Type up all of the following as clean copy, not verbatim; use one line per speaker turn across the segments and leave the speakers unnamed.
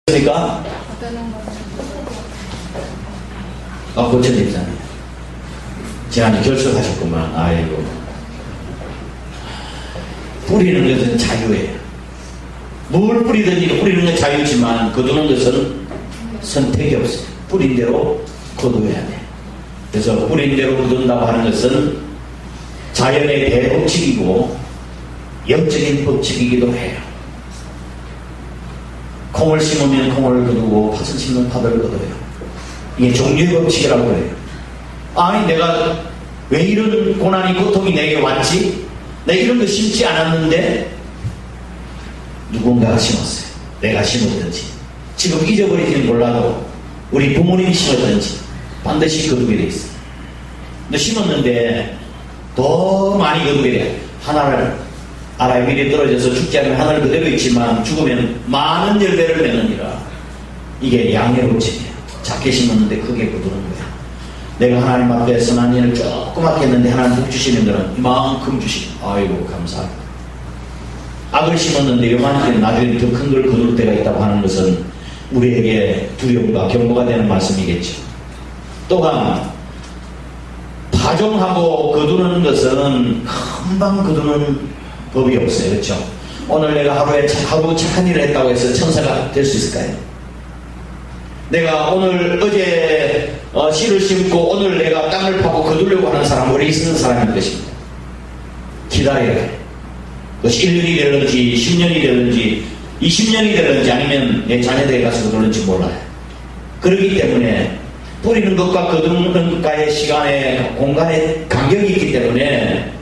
그러니까 고쳐냈잖아요. 지난주 결석하셨구만. 아이고. 뿌리는 것은 자유예요. 뭘 뿌리든지 뿌리는 건 자유지만 거두는 것은 선택이 없어요. 뿌린 대로 거두어야 돼. 그래서 뿌린 대로 거둔다고 하는 것은 자연의 대법칙이고 영적인 법칙이기도 해요. 콩을 심으면 콩을 거두고 팥을 심으면 팥을 거둬요. 이게 종류의 법칙이라고 해요. 아니 내가 왜 이런 고난이 고통이 내게 왔지? 내가 이런 거 심지 않았는데 누군가가 심었어요. 내가 심었든지 지금 잊어버리지는 몰라도 우리 부모님이 심었든지 반드시 거두게 돼 있어요. 근데 심었는데 더 많이 거두게 돼. 하나를 알아요. 미리 떨어져서 죽지 않으면 하나를 그대로 있지만 죽으면 많은 열매를 내느니라. 이게 양의 법칙이에요. 작게 심었는데 크게 거두는 거야. 내가 하나님 앞에 선한 일을 조그맣게 했는데 하나님 복 주시는 거는 이만큼 주시고 아이고 감사합니다. 악을 심었는데 요만큼 나중에 더 큰 걸 거둘 때가 있다고 하는 것은 우리에게 두려움과 경고가 되는 말씀이겠죠. 또한 파종하고 거두는 것은 금방 거두는 법이 없어요. 그렇죠? 오늘 내가 하루 착한 일을 했다고 해서 천사가 될 수 있을까요? 내가 어제 씨를 심고 오늘 내가 땅을 파고 거두려고 하는 사람, 오래 있는 사람인 것입니다. 기다려야 돼. 그것이 1년이 되든지 10년이 되든지 20년이 되든지 아니면 내 자녀들에게 가서 거두는지 몰라요. 그렇기 때문에 뿌리는 것과 거두는 것과의 시간에 공간에 간격이 있기 때문에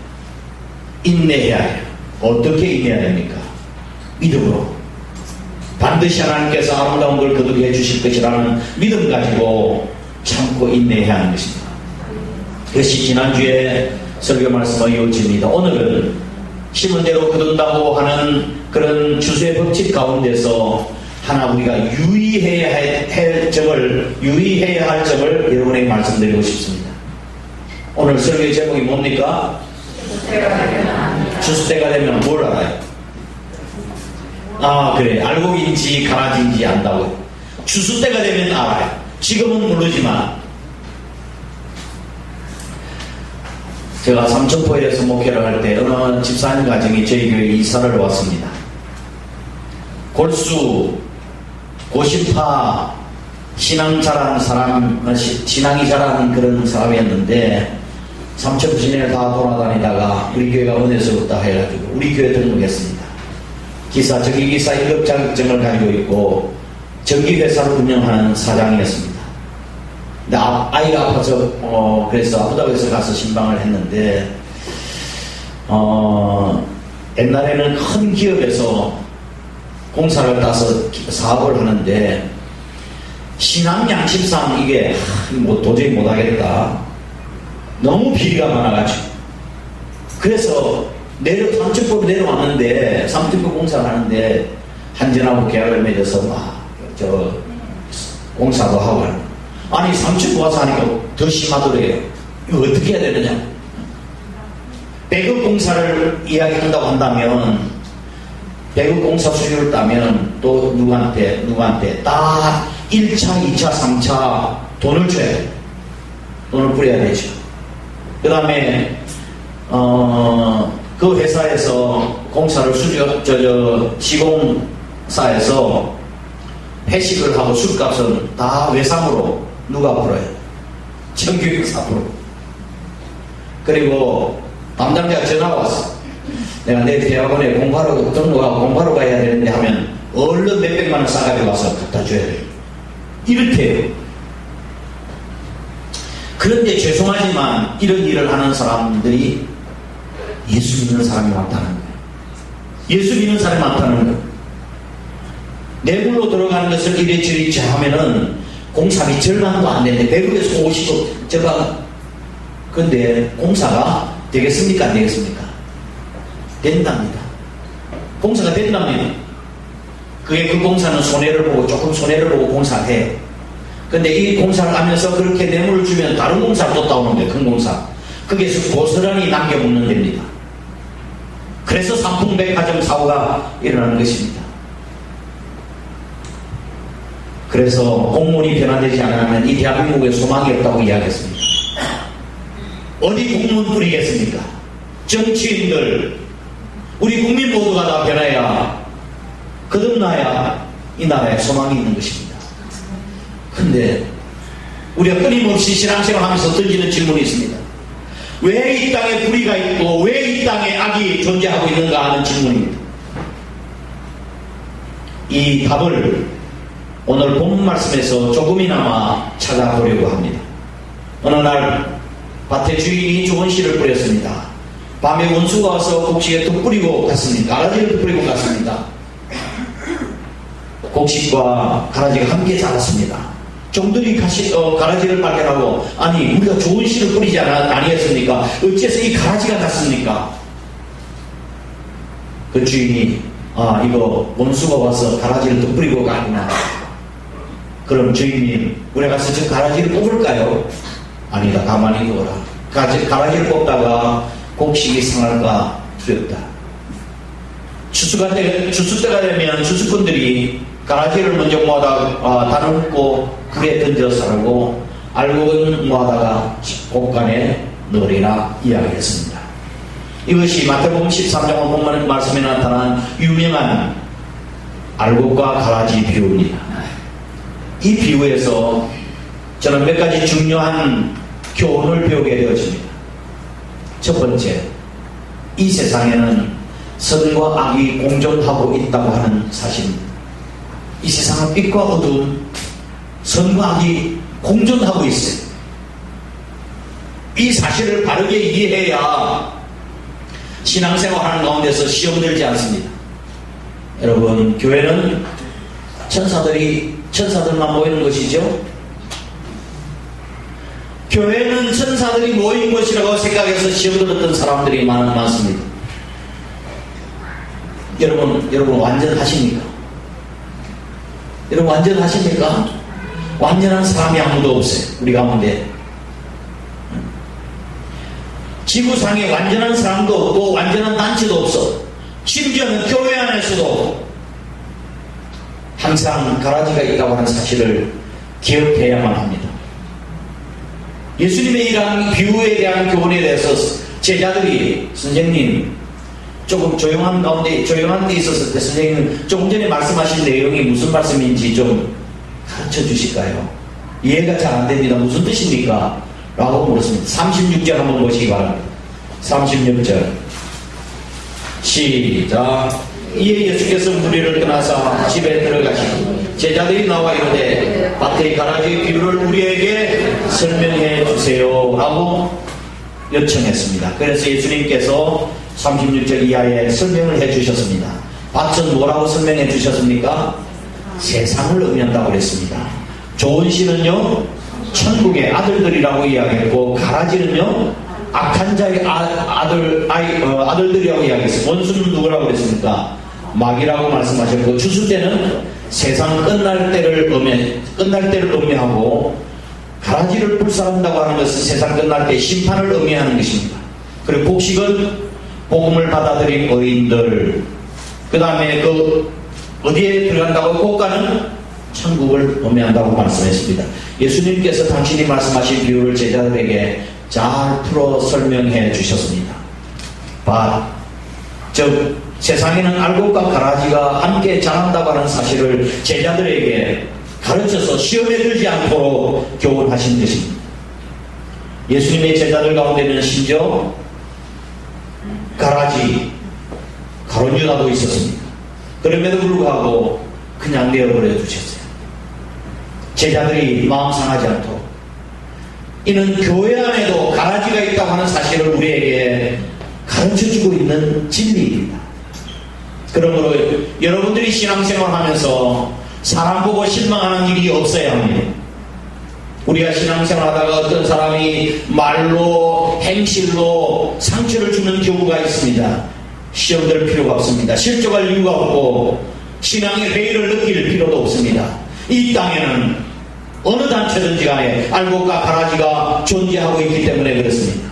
인내해야 해요. 어떻게 인내해야 됩니까? 믿음으로. 반드시 하나님께서 아름다운 걸 거두게 해주실 것이라는 믿음 가지고 참고 인내해야 하는 것입니다. 그것이 지난주에 설교 말씀과 이어집니다. 오늘은 심은 대로 거둔다고 하는 그런 주수의 법칙 가운데서 하나 우리가 유의해야 할 점을 여러분에게 말씀드리고 싶습니다. 오늘 설교의 제목이 뭡니까? 주수 때가 되면 뭘 알아요? 아 그래, 알곡인지 가라지인지 안다고요. 주수 때가 되면 알아요. 지금은 모르지만 제가 삼천포에서 목회를 할 때 어느 집사님 가정이 저희 교회에 이사를 왔습니다. 골수, 고시파, 신앙이 잘하는 그런 사람이었는데 삼천포 시내를 다 돌아다니다가 우리 교회가 은혜스럽다 해가지고 우리 교회 등록했습니다. 전기기사 1급 자격증을 가지고 있고 전기회사를 운영하는 사장이었습니다. 근데 아이가 아파서 그래서 아부다비에서 가서 신방을 했는데 옛날에는 큰 기업에서 공사를 따서 사업을 하는데 신앙 양심상 이게 도저히 못하겠다. 너무 비리가 많아가지고 그래서 삼천포로 내려왔는데 삼천포 공사를 하는데 한전하고 계약을 맺어서 공사도 하고 하는. 아니 삼천포 와서 하니까 더 심하더래요. 이거 어떻게 해야 되느냐. 배급 공사를 이야기한다고 한다면 배급 공사 수주를 따면 또 누구한테 딱 1차, 2차, 3차 돈을 줘야 돼요. 돈을 뿌려야 되죠. 그 다음에 그 회사에서 공사를 시공사에서 회식을 하고 술값은 다 외상으로 누가 풀어요? 정규회사 풀어. 그리고 담당자가 전화가 왔어. 내가 내 대학원에 등록하고 공부하러 가야 되는데 하면 얼른 몇백만 원 싸가지고 와서 갖다 줘야 돼요. 이렇게. 그런데 죄송하지만 이런 일을 하는 사람들이 예수 믿는 사람이 많다는 거예요. 예수 믿는 사람이 많다는 거예요. 내물로 들어가는 것을 이래저래 하면은 공사비 절반도 안 되는데 배급에서 50억 제가 근데 공사가 되겠습니까? 안 되겠습니까? 된답니다. 공사가 된답니다. 그게 그 공사는 조금 손해를 보고 공사를 해요. 근데 이 공사를 하면서 그렇게 뇌물을 주면 다른 공사를 또 따오는 거예요. 큰 공사. 거기에서 고스란히 남겨먹는 됩니다. 그래서 삼풍백화점 사고가 일어나는 것입니다. 그래서 공무원이 변화되지 않으면 이 대한민국에 소망이 없다고 이야기했습니다. 어디 공무원 뿌리겠습니까? 정치인들, 우리 국민 모두가 다 변해야, 거듭나야 이 나라에 소망이 있는 것입니다. 근데 우리가 끊임없이 신앙생활 하면서 던지는 질문이 있습니다. 왜 이 땅에 불의가 있고 왜 이 땅에 악이 존재하고 있는가 하는 질문입니다. 이 답을 오늘 본문 말씀에서 조금이나마 찾아보려고 합니다. 어느 날 밭에 주인이 좋은 씨를 뿌렸습니다. 밤에 원수가 와서 곡식에 또 뿌리고 갔습니다. 가라지를 또 뿌리고 갔습니다. 곡식과 가라지가 함께 자랐습니다. 종들이 가라지를 발견하고, 아니 우리가 좋은 씨를 뿌리지 아니했습니까? 어째서 이 가라지가 났습니까? 그 주인이 이거 원수가 와서 가라지를 또 뿌리고 가구나. 그럼 주인님, 우리가 가서 저 가라지를 뽑을까요? 아니다, 가만히 두어라. 가라지를 뽑다가 곡식이 상할까 두렵다. 추수 때가 되면 추수꾼들이 가라지를 먼저 모아다 다듬고 불에 던져 사르고 알곡은 모아다가 곡간에 넣으리라 이야기했습니다. 이것이 마태복음 13장 본문 말씀에 나타난 유명한 알곡과 가라지 비유입니다. 이 비유에서 저는 몇 가지 중요한 교훈을 배우게 되어집니다. 첫 번째, 이 세상에는 선과 악이 공존하고 있다고 하는 사실입니다. 이 세상은 빛과 어두움, 선과 악이 공존하고 있어요. 이 사실을 바르게 이해해야 신앙생활하는 가운데서 시험 들지 않습니다. 여러분, 교회는 천사들만 모이는 것이죠. 교회는 천사들이 모인 것이라고 생각해서 시험 들었던 사람들이 많습니다. 여러분 완전하십니까? 여러분 완전하십니까? 완전한 사람이 아무도 없어요. 우리 가운데 지구상에 완전한 사람도 없고 완전한 단체도 없어. 심지어는 교회 안에서도 항상 가라지가 있다고 하는 사실을 기억해야만 합니다. 예수님의 이러한 비유에 대한 교훈에 대해서 제자들이, 선생님 조금 조용한 데 있었을 때 선생님 조금 전에 말씀하신 내용이 무슨 말씀인지 좀 가르쳐 주실까요? 이해가 잘 안 됩니다. 무슨 뜻입니까? 라고 물었습니다. 36절 한번 보시기 바랍니다. 36절 시작. 이에 예수께서 무리를 떠나서 집에 들어가시고 제자들이 나와 이르되 밭의 가라지의 비유를 우리에게 설명해 주세요 라고 요청했습니다. 그래서 예수님께서 36절 이하에 설명을 해 주셨습니다. 밭은 뭐라고 설명해 주셨습니까? 세상을 의미한다고 그랬습니다. 좋은 씨는요 천국의 아들들이라고 이야기했고, 가라지는요 악한 자의 아들들이라고 이야기했어요. 원수는 누구라고 그랬습니까? 마귀라고 말씀하셨고, 추수 때는 세상 끝날 때를 의미하고, 가라지를 불사른다고 하는 것은 세상 끝날 때 심판을 의미하는 것입니다. 그리고 곡식은 복음을 받아들인 의인들, 그 다음에 어디에 들어간다고? 곡간은 천국을 의미한다고 말씀했습니다. 예수님께서 당신이 말씀하신 비유를 제자들에게 잘 풀어 설명해 주셨습니다. 즉 세상에는 알곡과 가라지가 함께 자란다고 하는 사실을 제자들에게 가르쳐서 시험에 들지 않도록 교훈하신 것입니다. 예수님의 제자들 가운데는 심지어 가라지, 가론유다도 있었습니다. 그럼에도 불구하고 그냥 내어버려 두셨어요. 제자들이 마음 상하지 않도록. 이는 교회 안에도 가라지가 있다고 하는 사실을 우리에게 가르쳐주고 있는 진리입니다. 그러므로 여러분들이 신앙생활 하면서 사람 보고 실망하는 일이 없어야 합니다. 우리가 신앙생활 하다가 어떤 사람이 말로 행실로 상처를 주는 경우가 있습니다. 시험 들 필요가 없습니다. 실족할 이유가 없고 신앙의 회의를 느낄 필요도 없습니다. 이 땅에는 어느 단체든지 간에 알곡과 가라지가 존재하고 있기 때문에 그렇습니다.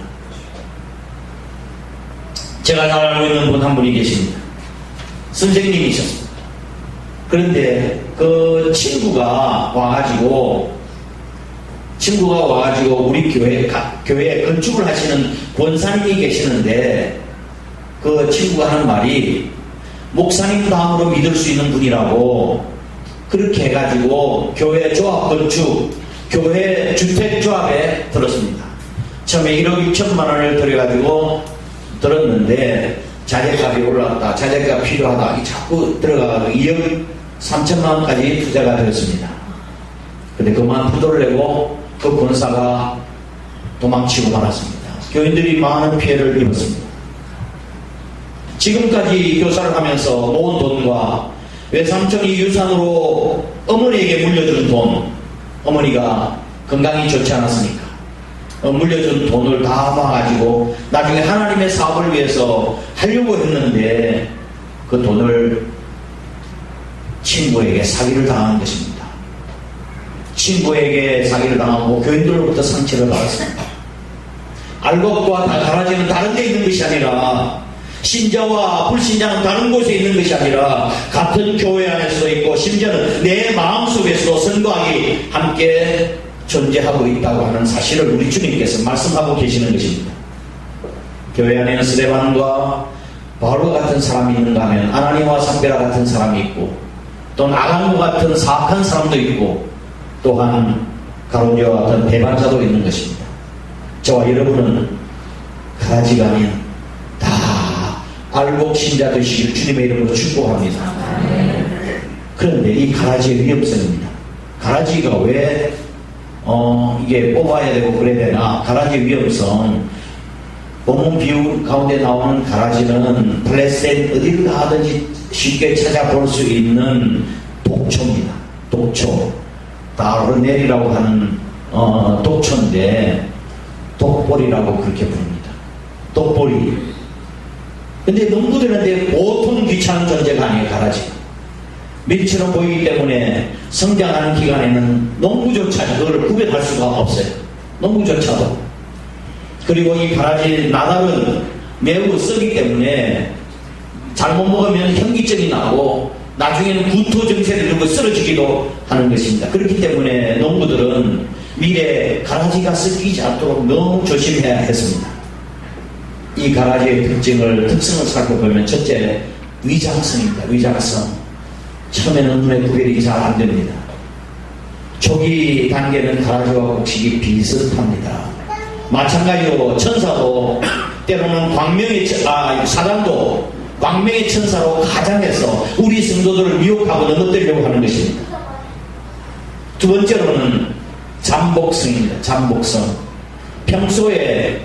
제가 잘 알고 있는 분 한 분이 계십니다. 선생님이셨습니다. 그런데 그 친구가 와가지고 우리 교회에 건축을 하시는 권사님이 계시는데 그 친구가 하는 말이 목사님 다음으로 믿을 수 있는 분이라고 그렇게 해가지고 교회 조합 건축, 교회 주택조합에 들었습니다. 처음에 1억 6천만 원을 들여가지고 들었는데 자재값이 올랐다, 자재값 필요하다, 자꾸 들어가서 2억 3천만 원까지 투자가 되었습니다. 근데 그만 부도를 내고 그 권사가 도망치고 말았습니다. 교인들이 많은 피해를 입었습니다. 지금까지 교사를 하면서 모은 돈과 외삼촌이 유산으로 어머니에게 물려준 돈, 어머니가 건강이 좋지 않았으니까 물려준 돈을 다 모아가지고 나중에 하나님의 사업을 위해서 하려고 했는데 그 돈을 친구에게 사기를 당한 것입니다. 친구에게 사기를 당하고 교인들로부터 상처를 받았습니다. 알곡과 가라지는 다른 데 있는 것이 아니라, 신자와 불신자는 다른 곳에 있는 것이 아니라 같은 교회 안에서도 있고 심지어는 내 마음속에서도 선거하기 함께 존재하고 있다고 하는 사실을 우리 주님께서 말씀하고 계시는 것입니다. 교회 안에는 스데반과 바울과 같은 사람이 있는가 하면 아나니아와 삽비라 같은 사람이 있고, 또는 아간과 같은 사악한 사람도 있고, 또한 가론지와 같은 배반자도 있는 것입니다. 저와 여러분은 가라지가 아닌 다 알곡 신자 되시길 주님의 이름으로 축복합니다. 그런데 이 가라지의 위험성입니다. 가라지가 왜 이게 뽑아야 되고 그래야 되나? 가라지의 위험성, 본문 비유 가운데 나오는 가라지는 플레센 어디를 가든지 쉽게 찾아볼 수 있는 독초입니다. 독초, 다르넬이라고 하는 독초인데 독보리라고 그렇게 부릅니다. 독보리. 근데 농부들한테 보통 귀찮은 존재가 아니에요. 가라지가 밀처럼 보이기 때문에 성장하는 기간에는 농부조차 그걸 구별할 수가 없어요. 농부조차도. 그리고 이 가라지 나달은 매우 쓰기 때문에 잘못 먹으면 현기증이 나고 나중에는 구토 증세를 들고 쓰러지기도 하는 것입니다. 그렇기 때문에 농부들은 미래 가라지가 섞이지 않도록 너무 조심해야 했습니다. 이 가라지의 특성을 살펴보면 첫째, 위장성입니다. 위장성. 처음에는 눈에 구별이 잘 안 됩니다. 초기 단계는 가라지와 곡식이 비슷합니다. 마찬가지로 천사도 때로는 사단도 광명의 천사로 가장해서 우리 성도들을 미혹하고 넘어뜨리려고 하는 것입니다. 두 번째로는 잠복성입니다. 잠복성. 평소에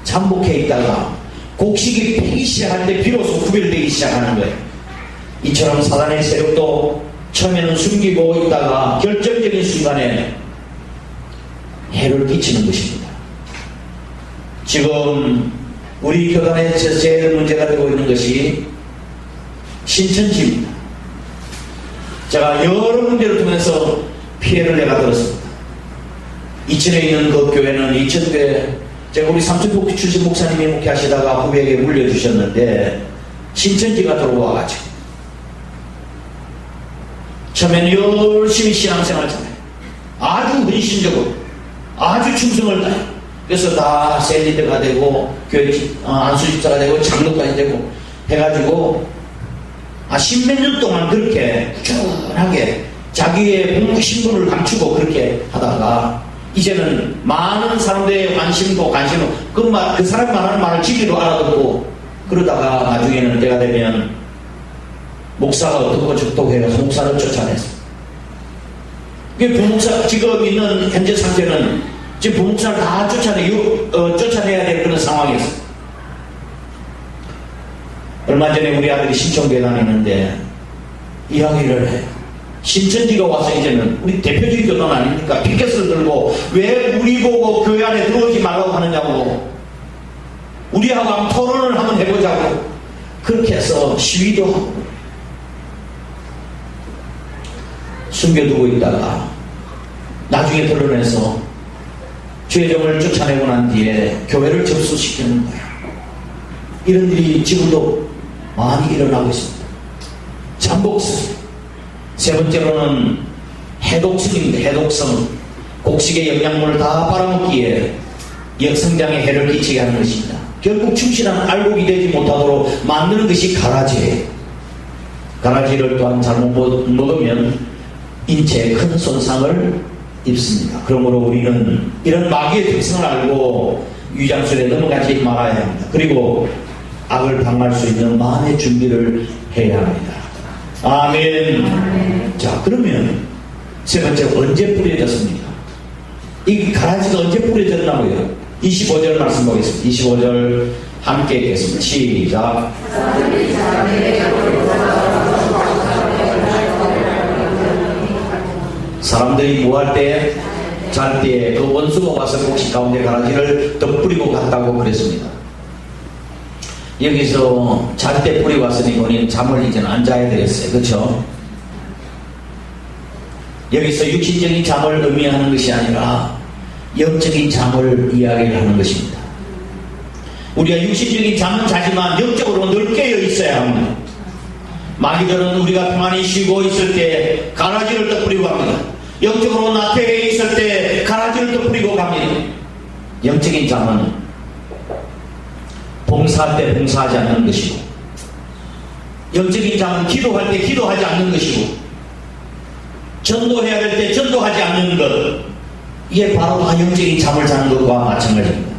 잠복해 있다가 곡식이 피기 시작할 때 비로소 구별되기 시작하는 거예요. 이처럼 사단의 세력도 처음에는 숨기고 있다가 결정적인 순간에 해를 끼치는 것입니다. 지금 우리 교단에서 제일 문제가 되고 있는 것이 신천지입니다. 제가 여러 문제를 통해서 피해를 내가 들었습니다. 이천에 있는 그 교회는 이천교회, 제가 우리 삼천복지 출신 목사님이 목회하시다가 후배에게 물려주셨는데 신천지가 들어와가지고 처음에는 열심히 신앙생활을 잘해요. 아주 헌신적으로 아주 충성을 다해요. 그래서 다 셀리드가 되고 교회 안수집사가 되고 장로까지 되고 해가지고 십몇 년 동안 그렇게 꾸준하게 자기의 공부 신분을 감추고 그렇게 하다가 이제는 많은 사람들의 관심도 그 사람이 말하는 말을 지기로 알아듣고 그러다가 나중에는 때가 되면 목사가 어떻고 저떻고 해서 목사를 쫓아냈어. 부목사 지금 있는 현재 상태는 지금 부목사를 다 쫓아내야 될 그런 상황이었어. 얼마 전에 우리 아들이 신천교회 다니는데 이야기를 해요. 신천지가 와서 이제는 우리 대표적인 교단 아닙니까? 피켓을 들고 왜 우리 보고 교회 안에 들어오지 말라고 하느냐고, 우리하고 한번 토론을 한번 해보자고 그렇게 해서 시위도 하고 숨겨두고 있다가 나중에 드러내서 죄정을 쫓아내고 난 뒤에 교회를 접수시키는 거야. 이런 일이 지금도 많이 일어나고 있습니다. 잠복성. 세 번째로는 해독성입니다. 해독성. 곡식의 영양분을 다 빨아먹기에 성장에 해를 끼치게 하는 것입니다. 결국 충실한 알곡이 되지 못하도록 만드는 것이 가라지예요. 가라지를 또한 잘못 먹으면 인체에 큰 손상을 입습니다. 그러므로 우리는 이런 마귀의 특성을 알고 위장술에 넘어가지 말아야 합니다. 그리고 악을 방어할 수 있는 마음의 준비를 해야 합니다. 아멘. 자, 그러면 세 번째, 언제 뿌려졌습니까? 이 가라지가 언제 뿌려졌나고요? 25절 말씀 보겠습니다. 25절 함께 읽겠습니다. 시작. 사람들이 뭐할 때? 잘 때 그 원수가 와서 곡식 가운데 가라지를 덧뿌리고 갔다고 그랬습니다. 여기서 잘 때 뿌리고 왔으니 본인 잠을 이제는 안 자야 되겠어요. 그렇죠? 여기서 육신적인 잠을 의미하는 것이 아니라 영적인 잠을 이야기를 하는 것입니다. 우리가 육신적인 잠은 자지만 영적으로 늘 깨어 있어야 합니다. 마귀들은 우리가 평안히 쉬고 있을 때 가라지를 덧뿌리고 갑니다. 영적으로 나태해 있을 때 가라지를 덧뿌리고 갑니다. 영적인 잠은 봉사할 때 봉사하지 않는 것이고, 영적인 잠은 기도할 때 기도하지 않는 것이고, 전도해야 될 때 전도하지 않는 것, 이게 바로 다 영적인 잠을 자는 것과 마찬가지입니다.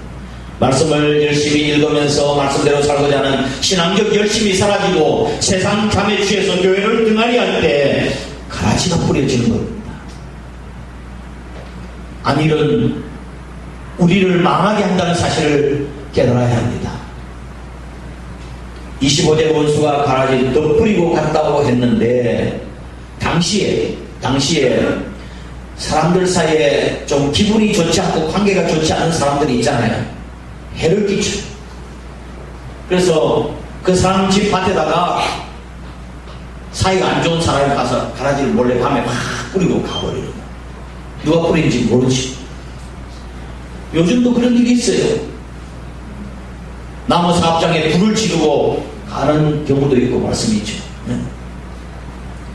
말씀을 열심히 읽으면서 말씀대로 살고자 하는 신앙적 열심이 사라지고 세상 잠에 취해서 교회를 등한히 할 때 가라지가 뿌려지는 겁니다. 아니는 우리를 망하게 한다는 사실을 깨달아야 합니다. 25대 원수가 가라지 덧뿌리고 갔다고 했는데 당시에 사람들 사이에 좀 기분이 좋지 않고 관계가 좋지 않은 사람들이 있잖아요. 해를 끼쳐요. 그래서 그 사람 집 밭에다가 사이가 안 좋은 사람이 가서 가라지를 몰래 밤에 막 뿌리고 가버리는 거예요. 누가 뿌린지 모르지. 요즘도 그런 일이 있어요. 나무 사업장에 불을 지르고 가는 경우도 있고 말씀이죠.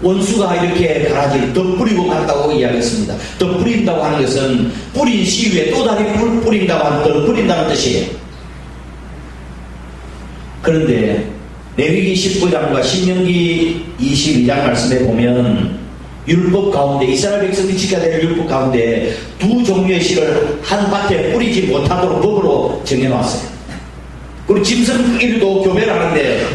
원수가 이렇게 가라지를 덧뿌리고 갔다고 이야기했습니다. 덧뿌린다고 하는 것은 뿌린 시위에 또 다른 불 뿌린다고 하는 덧뿌린다는 뜻이에요. 그런데 레위기 19장과 신명기 22장 말씀에 보면 율법 가운데 이스라엘 백성이 지켜야 될 율법 가운데 두 종류의 씨를 한 밭에 뿌리지 못하도록 법으로 정해놨어요. 그리고 짐승끼리도 교배를 하는데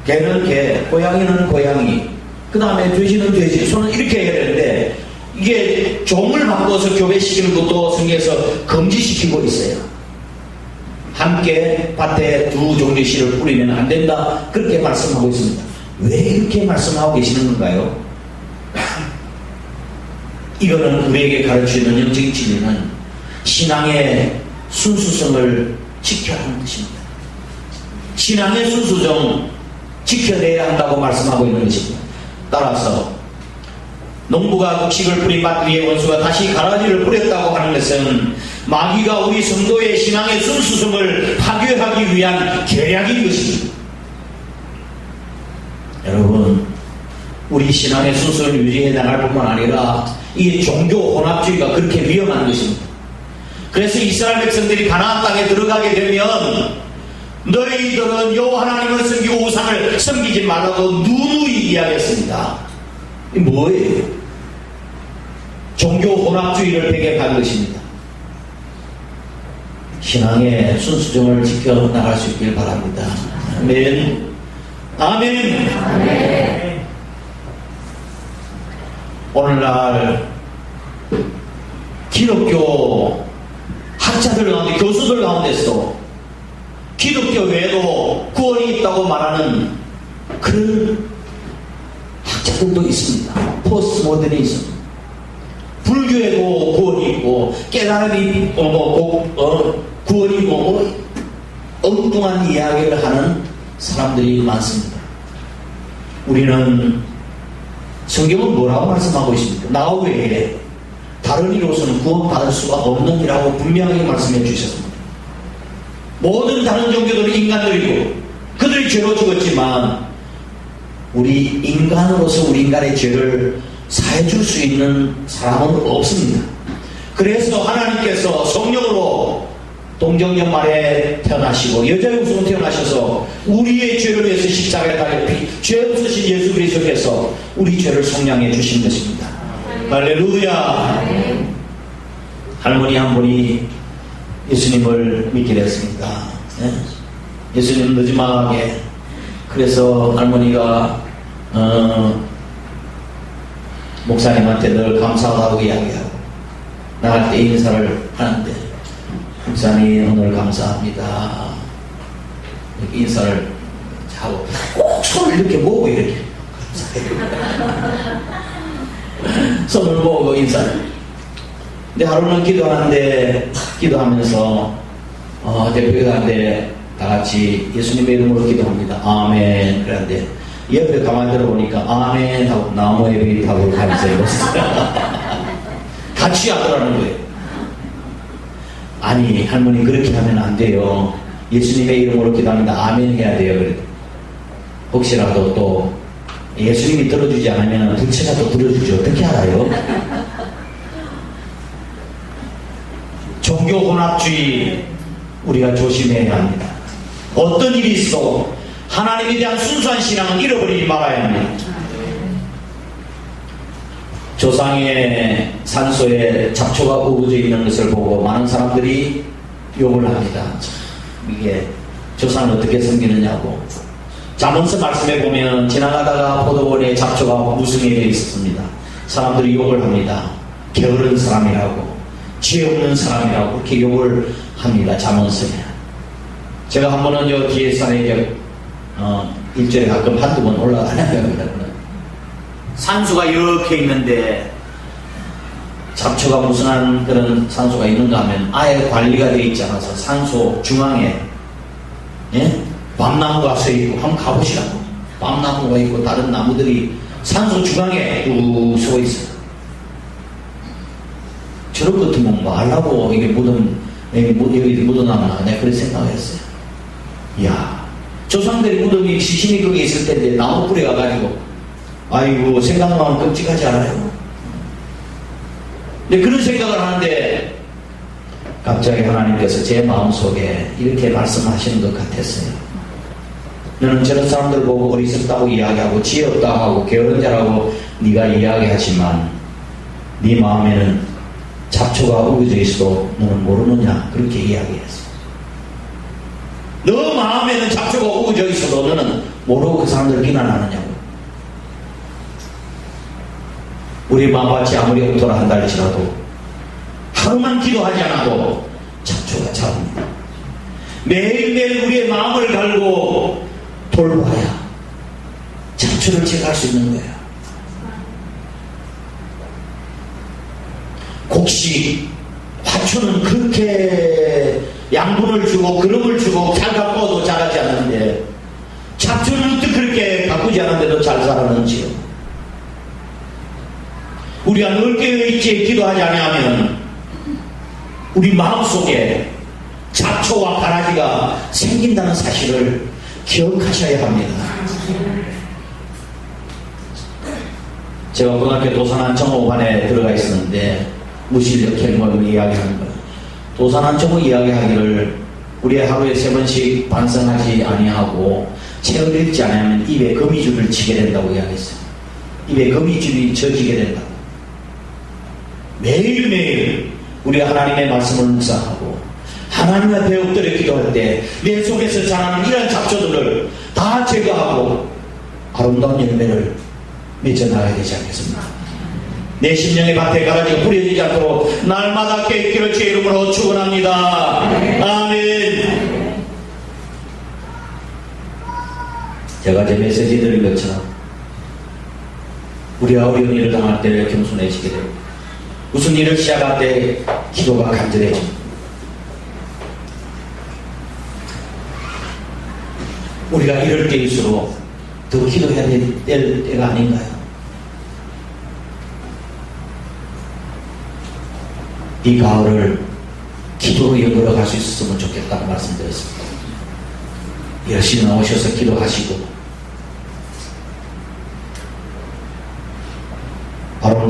개는 개, 고양이는 고양이, 그 다음에 돼지는 돼지, 소는 이렇게 해야 되는데 이게 종을 바꿔서 교배시키는 것도 성경에서 금지시키고 있어요. 함께 밭에 두 종류의 씨를 뿌리면 안 된다, 그렇게 말씀하고 있습니다. 왜 이렇게 말씀하고 계시는 건가요? 이거는 우리에게 가르치는 영적인 진리는 신앙의 순수성을 지켜야 하는 것입니다. 신앙의 순수성 지켜내야 한다고 말씀하고 있는 것입니다. 따라서 농부가 곡식을 뿌린 밭 위에 원수가 다시 가라지를 뿌렸다고 하는 것은 마귀가 우리 성도의 신앙의 순수성을 파괴하기 위한 계략인 것입니다. 여러분, 우리 신앙의 순수를 유지해 나갈 뿐만 아니라 이 종교 혼합주의가 그렇게 위험한 것입니다. 그래서 이스라엘 백성들이 가나안 땅에 들어가게 되면 너희들은 여호와 하나님을 섬기고 우상을 섬기지 말라고 누누이 이야기했습니다. 이 뭐예요? 종교 혼합주의를 배격한 것입니다. 신앙의 순수성을 지켜나갈 수 있길 바랍니다. 아멘. 아멘. 아멘. 오늘날 기독교 학자들 가운데, 교수들 가운데서 기독교 외에도 구원이 있다고 말하는 그런 학자들도 있습니다. 포스트모더니즘. 불교에도 구원이 있고 깨달음이 구원이 있고 엉뚱한 이야기를 하는 사람들이 많습니다. 우리는 성경은 뭐라고 말씀하고 있습니까? 나 외에 다른 이로서는 구원받을 수가 없는 이라고 분명하게 말씀해 주셨습니다. 모든 다른 종교들은 인간들이고 그들이 죄로 죽었지만 우리 인간으로서 우리 인간의 죄를 사해줄 수 있는 사람은 없습니다. 그래서 하나님께서 성령으로 동정년 말에 태어나시고 여자의 후손 태어나셔서 우리의 죄를 위해서 십자가에 달려 죄 없으신 예수 그리스도께서 우리 죄를 속량해 주신 것입니다. 할렐루야. 할머니 한 분이 예수님을 믿게 됐습니다. 예수님 늦지막하게. 그래서 할머니가 목사님한테 늘 감사하다고 이야기하고 나갈 때 인사를 하는데, 목사님 오늘 감사합니다 이렇게 인사를 하고 꼭 손을 이렇게 모으고 이렇게 손을 모으고 인사를. 근데 하루는 기도하면서 대표회장한테 다같이 예수님의 이름으로 기도합니다. 아멘. 그런데 옆에 가만히 들어보니까 아멘 하고 나무에 비타고 하면서 이랬어요. 같이 하더라는 거예요. 아니 할머니 그렇게 하면 안 돼요. 예수님의 이름으로 기도합니다. 아멘 해야 돼요. 그래도 혹시라도 또 예수님이 들어주지 않으면 부채가 또 들어주죠. 어떻게 알아요? 종교 혼합주의 우리가 조심해야 합니다. 어떤 일이 있어 하나님에 대한 순수한 신앙은 잃어버리지 말아야 합니다. 조상의 산소에 잡초가 우거져 있는 것을 보고 많은 사람들이 욕을 합니다. 이게 조상은 어떻게 섬기느냐고. 잠언서 말씀에 보면 지나가다가 포도원에 잡초가 무성해져 있었습니다. 사람들이 욕을 합니다. 게으른 사람이라고, 지혜 없는 사람이라고 그렇게 욕을 합니다. 잠언서에. 제가 한 번은 요 뒤에 산에 일주일에 가끔 한두 번 올라가려고 산수가 이렇게 있는데 잡초가 무성한 그런 산소가 있는가 하면 아예 관리가 되어 있지 않아서 산소 중앙에 밤나무가 서 있고 한번 가보시라고. 밤나무가 있고 다른 나무들이 산소 중앙에 뚝 서 있어요. 저런 것 같으면 뭐 하려고 이게 여기 묻어나나 내가 그런 생각을 했어요. 이야, 조상들이 묻어니 시신이 거기 있을 텐데 나무 뿌리 가가지고 아이고 생각만 하면 끔찍하지 않아요? 근데 그런 생각을 하는데 갑자기 하나님께서 제 마음속에 이렇게 말씀하시는 것 같았어요. 너는 저런 사람들 보고 어리석다고 이야기하고 지혜 없다고 하고 게으른 자라고 네가 이야기하지만 네 마음에는 잡초가 우겨져 있어도 너는 모르느냐 그렇게 이야기했어. 너 마음에는 잡초가 우겨져 있어도 너는 모르고 그 사람들을 비난하느냐고. 우리 마음같이 아무리 엉터라 한다 할지라도 하루만 기도하지 않아도 잡초가 잡습니다. 매일매일 우리의 마음을 갈고 돌봐야 잡초를 제거할 수 있는 거예요. 곡식, 화초는 그렇게 양분을 주고 그름을 주고 잘 가꾸어도 자라지 않는데 잡초는 또 그렇게 가꾸지 않는데도 잘 자라는지요. 우리가 늘 깨어있지 기도하지 않으면 우리 마음속에 잡초와 가라지가 생긴다는 사실을 기억하셔야 합니다. 제가 고등학교 도산안청 5반에 들어가 있었는데 무실력 경험을 이야기하는 거예요. 도산안청 이야기하기를 우리의 하루에 3번씩 반성하지 아니하고 책을 읽지 않으면 입에 거미줄을 치게 된다고 이야기했어요. 입에 거미줄이 져지게 된다고. 매일매일 우리가 하나님의 말씀을 묵상하고 하나님 앞에 엎드려 기도할 때 내 속에서 자라는 이런 잡초들을 다 제거하고 아름다운 열매를 맺어나가야 되지 않겠습니까? 내 심령의 밭에 가라지가 뿌려지지 않도록 날마다 깨있기를 주의 이름으로 축원합니다. 아멘. 제가 제 메시지 드린 것처럼 우리가 어려운 일을 당할 때 겸손해지게 되고 무슨 일을 시작할 때 기도가 간절해집니다. 우리가 이럴 때일수록 더 기도해야 될 때가 아닌가요? 이 가을을 기도로 연결해 갈 수 있었으면 좋겠다고 말씀드렸습니다. 열심히 나오셔서 기도하시고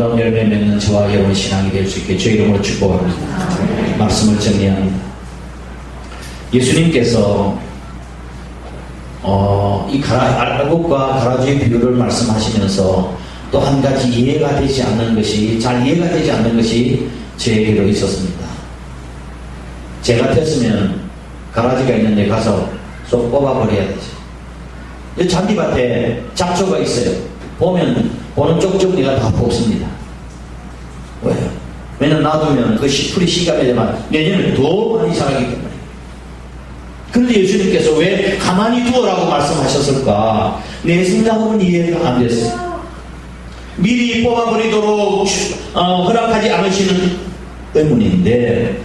아름다운 열매 맺는 저와 여러분 신앙이 될 수 있게 주의 이름으로 축복합니다. 말씀을 정리합니다. 예수님께서 이 알곡과 가라지의 비유를 말씀하시면서 또 한 가지 이해가 되지 않는 것이, 잘 이해가 되지 않는 것이 제게도 있었습니다. 제 같았으면 가라지가 있는데 가서 쏙 뽑아버려야 되죠. 이 잔디밭에 잡초가 있어요. 보는 쪽쪽 내가 다 뽑습니다. 왜요? 왜냐면 놔두면 그 풀이 시간이 되면 내년에 더 많이 자라기 때문에. 그런데 예수님께서 왜 가만히 두어라고 말씀하셨을까? 내 생각은 이해가 안 됐어요. 미리 뽑아버리도록 허락하지 않으시는 때문인데,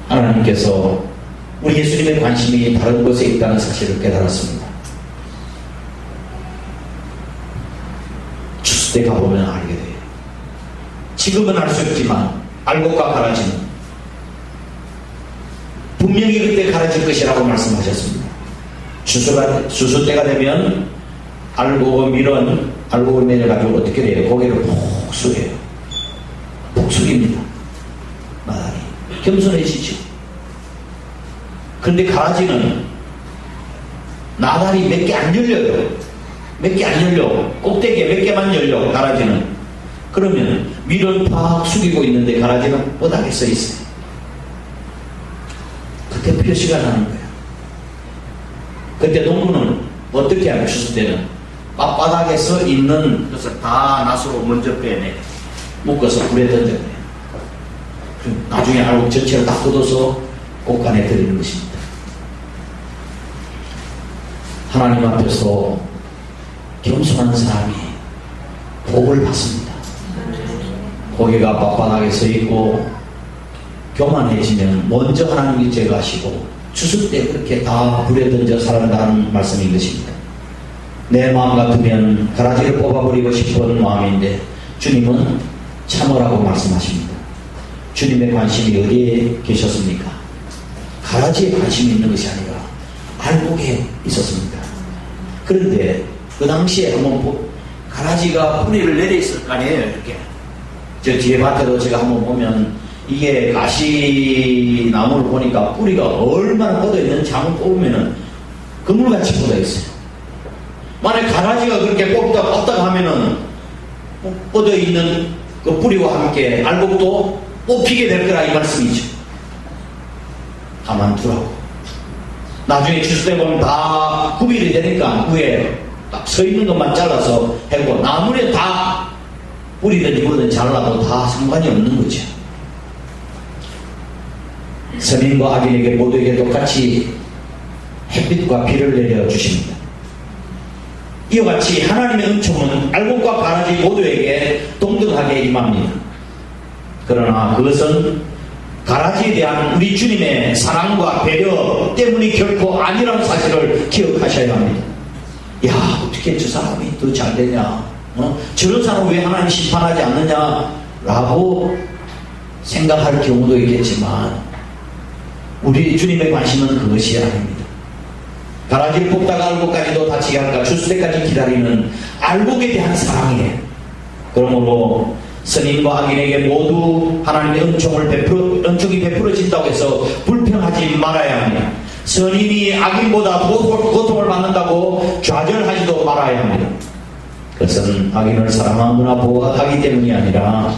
하나님께서 우리 예수님의 관심이 다른 곳에 있다는 사실을 깨달았습니다. 추수 때 가보면 알게 돼요. 지금은 알 수 없지만 알곡과 가라지는 분명히 그때 가라질 것이라고 말씀하셨습니다. 추수 때가 되면 알곡을 내려가지고 어떻게 돼요? 고개를 폭숙해요. 폭숙입니다. 나달이 겸손해지죠. 그런데 가라지는 나달이 몇 개 안 열려요. 몇 개 안 열려. 꼭대기에 몇 개만 열려. 가라지는. 그러면 밀은 팍 숙이고 있는데 가라지는 뻗하게 서 있어요. 그때 표시가 나는 거예요. 그때 농부는 어떻게 하면 추수 때는 빳빳하게 서 있는 것을 다 낫으로 먼저 빼내 묶어서 불에 던져내요. 나중에 알곡 전체를 다 걷어서 곳간에 드리는 것입니다. 하나님 앞에서 겸손한 사람이 복을 받습니다. 고개가 빳빳하게 서 있고 교만해지면 먼저 하나님이 제거하시고 추수 때 그렇게 다 불에 던져 살아간다는 말씀인 것입니다. 내 마음 같으면 가라지를 뽑아버리고 싶은 마음인데 주님은 참으라고 말씀하십니다. 주님의 관심이 어디에 계셨습니까? 가라지에 관심이 있는 것이 아니라 알곡에 있었습니다. 그런데 그 당시에 한번 가라지가 뿌리를 내려 있을 거 아니에요. 이렇게 저 뒤에 밭에도 제가 한번 보면 이게 가시나무를 보니까 뿌리가 얼마나 뻗어 있는지 한번 뽑으면은 그물같이 뻗어 있어요. 만약 가라지가 그렇게 뽑다가 하면은 뻗어 있는 그 뿌리와 함께 알곡도 뽑히게 될 거라 이 말씀이죠. 가만두라고. 나중에 추수 때 보면 다 구별이 되니까 위에 딱 서 있는 것만 잘라서 해고 나무에 다 뿌리든 이거든 잘라도 다 상관이 없는 거죠. 선인과 악인에게 모두에게 똑같이 햇빛과 비를 내려주십니다. 이와 같이 하나님의 은총은 알곡과 가라지 모두에게 동등하게 임합니다. 그러나 그것은 가라지에 대한 우리 주님의 사랑과 배려 때문이 결코 아니라는 사실을 기억하셔야 합니다. 야, 어떻게 저 사람이 더 잘 되냐? 저런 사람 왜 하나님 심판하지 않느냐? 라고 생각할 경우도 있겠지만 우리 주님의 관심은 그것이 아닙니다. 가라지를 뽑다가 알곡까지도 다치게 할까 추수 때까지 기다리는 알곡에 대한 사랑이에요. 그러므로 선인과 악인에게 모두 하나님의 은총이 베풀어진다고 해서 불평하지 말아야 합니다. 선인이 악인보다 더 고통을 받는다고 좌절하지도 말아야 합니다. 그것은 악인을 사랑하거나 보호하기 때문이 아니라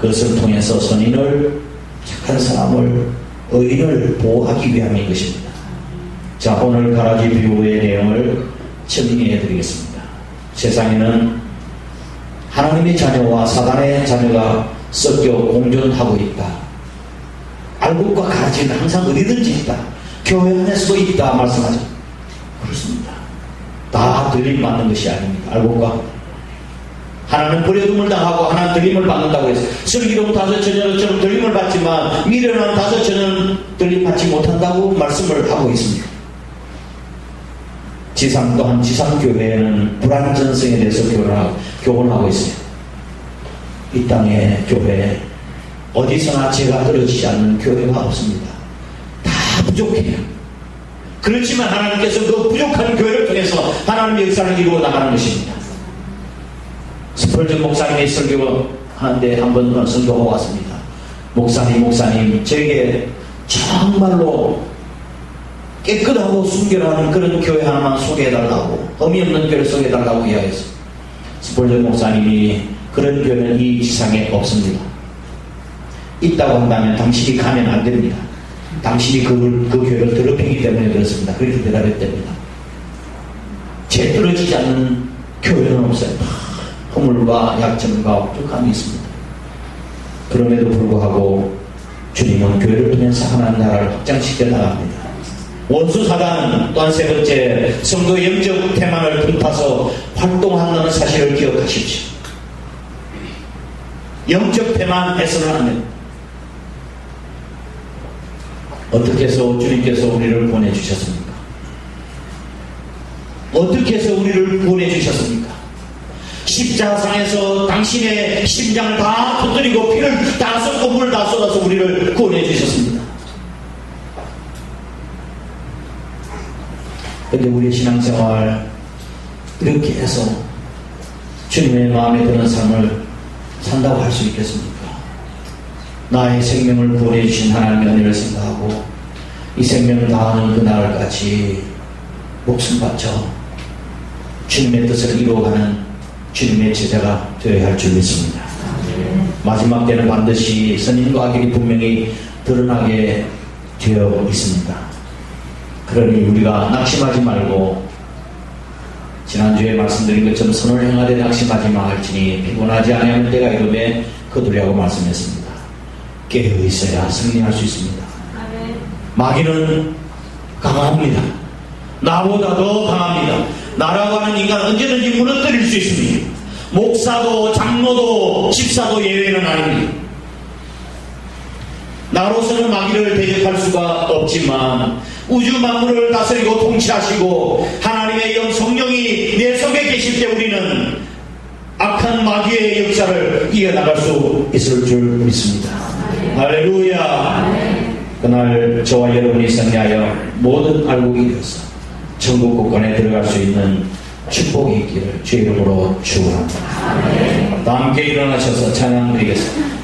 그것을 통해서 선인을, 착한 사람을, 의인을 보호하기 위함인 것입니다. 자, 오늘 가라지 비유의 내용을 정리해 드리겠습니다. 세상에는 하나님의 자녀와 사단의 자녀가 섞여 공존하고 있다. 알곡과 가라지는 항상 어디든지 있다. 교회 안에서도 있다 말씀하죠. 그렇습니다. 다 들림받는 것이 아닙니다. 알곡과 하나는 버려둠을 당하고 하나는 들림을 받는다고 해서 슬기로운 5처녀처럼 들림을 받지만 미련한 5처녀는 들림받지 못한다고 말씀을 하고 있습니다. 또한 지상교회에는 불안전성에 대해서 교훈하고 있어요. 이 땅의 교회 어디서나 죄가 떨어지지 않는 교회가 없습니다. 다 부족해요. 그렇지만 하나님께서 그 부족한 교회를 통해서 하나님의 역사를 이루어 나가는 것입니다. 스펄전 목사님이 설교하는데 한번 설교하고 왔습니다. 목사님 저에게 정말로 깨끗하고 순결한 그런 교회 하나만 소개해달라고, 흠이 없는 교회를 소개해달라고 이야기했어요. 스펄전 목사님이 그런 교회는 이 지상에 없습니다. 있다고 한다면 당신이 가면 안 됩니다. 당신이 그 교회를 더럽히기 때문에 그렇습니다. 그렇게 대답했답니다. 죄 떨어지지 않는 교회는 없어요. 허물과 약점과 부족함이 있습니다. 그럼에도 불구하고 주님은 교회를 통해서 하나님 나라를 확장시켜 나갑니다. 원수 사단은 또한 세 번째, 성도의 영적 태만을 틈타서 활동한다는 사실을 기억하십시오. 영적 태만해서는 안 됩니다. 어떻게 해서 주님께서 우리를 보내주셨습니까? 어떻게 해서 우리를 보내주셨습니까? 십자상에서 당신의 심장을 다 터뜨리고 피를 다 쏟고 물을 다 쏟아서 우리를 구원해주셨습니다. 그런데 우리의 신앙생활 이렇게 해서 주님의 마음에 드는 삶을 산다고 할 수 있겠습니까? 나의 생명을 구원해주신 하나님의 은혜를 생각하고 이 생명을 다하는 그날까지 목숨 바쳐 주님의 뜻을 이루어가는 주님의 제자가 되어야 할 줄 믿습니다. 마지막 때는 반드시 선인과 악이 분명히 드러나게 되어 있습니다. 그러니 우리가 낙심하지 말고 지난주에 말씀드린 것처럼 선을 행하되 낙심하지 말지니 피곤하지 아니하는 때가 이름에 거두려고 말씀했습니다. 깨어 있어야 승리할 수 있습니다. 마귀는 강합니다. 나보다 더 강합니다. 나라고 하는 인간은 언제든지 무너뜨릴 수 있습니다. 목사도 장로도 집사도 예외는 아닙니다. 나로서는 마귀를 대적할 수가 없지만 우주 만물을 다스리고 통치하시고 하나님의 영 성령이 내 속에 계실 때 우리는 악한 마귀의 역사를 이어나갈 수 있을 줄 믿습니다. 할렐루야. 그날 저와 여러분이 승리하여 모든 알곡이 이루어서 천국 국권에 들어갈 수 있는 축복이 있기를 주의 이름으로 축원합니다. 다 함께 일어나셔서 찬양 드리겠습니다.